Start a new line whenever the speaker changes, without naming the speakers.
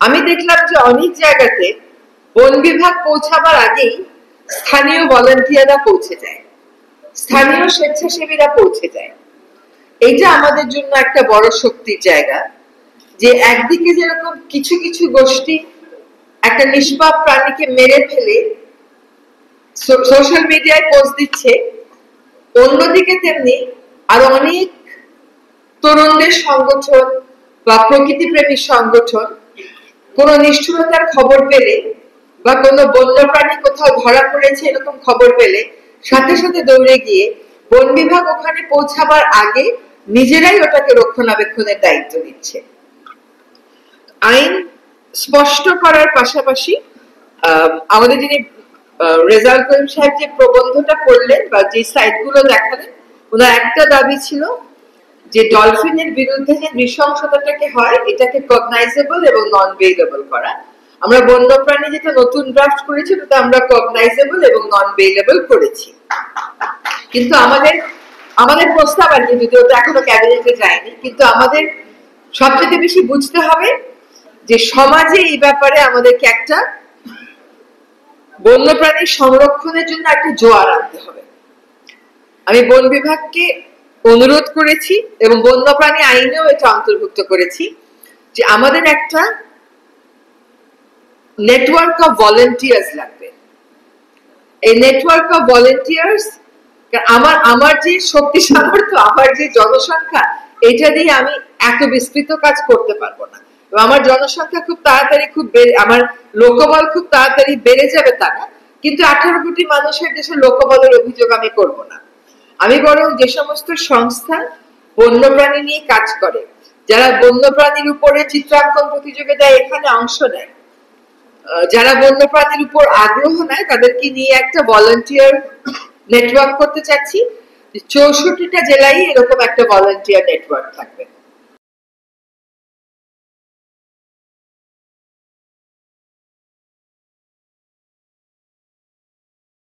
আমি দেখলাম যে অনেক জায়গাতে বন বিভাগ পৌঁছাবার আগেই স্থানীয় ভলান্টিয়াররা পৌঁছে যায়, স্থানীয় স্বেচ্ছাসেবীরা পৌঁছে যায়। এইটা আমাদের জন্য একটা বড় শক্তির জায়গা, যে একদিকে যেরকম কিছু কিছু গোষ্ঠী একটা নিষ্পাপ প্রাণীকে মেরে ফেলে সোশ্যাল মিডিয়ায় পোস্ট দিচ্ছে, অন্যদিকে তেমনি আরো অনেক তরুণদের সংগঠন বা প্রকৃতিপ্রেমী সংগঠন কোন নিষ্ঠুরতার খবর পেলে বা কোনো বন্যপ্রাণী কোথাও ধরা পড়েছে এরকম খবর পেলে সাথে সাথে দৌড়ে গিয়ে বন বিভাগ ওখানে পৌঁছাবার আগে নিজেরাই ওটাকে রক্ষণাবেক্ষণের দায়িত্ব নিচ্ছে। আইন স্পষ্ট করার পাশাপাশি আমাদের যিনি রেজাউল করিম সাহেব যে প্রবন্ধটা করলেন বা যে সাইটগুলো দেখালেন, ওনার একটা দাবি ছিল যে ডলফিনের বিরুদ্ধে যে নৃশংসতাটাকে হয় এটাকে কগনাইজেবল এবং নন বেইলেবল করা। আমরা বন্যপ্রাণী যেটা নতুন ড্রাফট করেছি ওটা আমরা কগনাইজেবল এবং নন বেইলেবল করেছি, কিন্তু আমাদের প্রস্তাব আর কি, যদি ওটা এখনো ক্যাবিনেটে যায়নি, কিন্তু আমাদের সবচেয়ে বেশি বুঝতে হবে যে সমাজে এই ব্যাপারে আমাদেরকে একটা বন্যপ্রাণীর সংরক্ষণের জন্য একটা জোয়ার আনতে হবে। আমি বন বিভাগকে অনুরোধ করেছি এবং বন্যপ্রাণী আইনেও এটা অন্তর্ভুক্ত করেছি যে আমাদের একটা নেটওয়ার্ক অফ ভলান্টিয়ার্স লাগবে। এই নেটওয়ার্ক অফ ভলান্টিয়ার্স আমার যে শক্তি সামর্থ্য, আমার যে জনসংখ্যা, এটা দিয়ে আমি এত বিস্তৃত কাজ করতে পারবো না। আমার জনসংখ্যা খুব তাড়াতাড়ি আমার লোকবল খুব তাড়াতাড়ি বেড়ে যাবে তা না, কিন্তু 18 কোটি মানুষের দেশে লোকবলের অভিযোগ আমি করব না। আমি বরং যে সমস্ত সংস্থা বন্যপ্রাণী নিয়ে কাজ করে, যারা বন্যপ্রাণীর উপরে চিত্রাঙ্কন প্রতিযোগিতায় এখানে অংশ নেয়, যারা বন্যপ্রাণীর উপর আগ্রহ নেয়, তাদেরকে নিয়ে একটা ভলান্টিয়ার নেটওয়ার্ক করতে চাচ্ছি। 64টা জেলায় এরকম একটা ভলান্টিয়ার নেটওয়ার্ক থাকবে।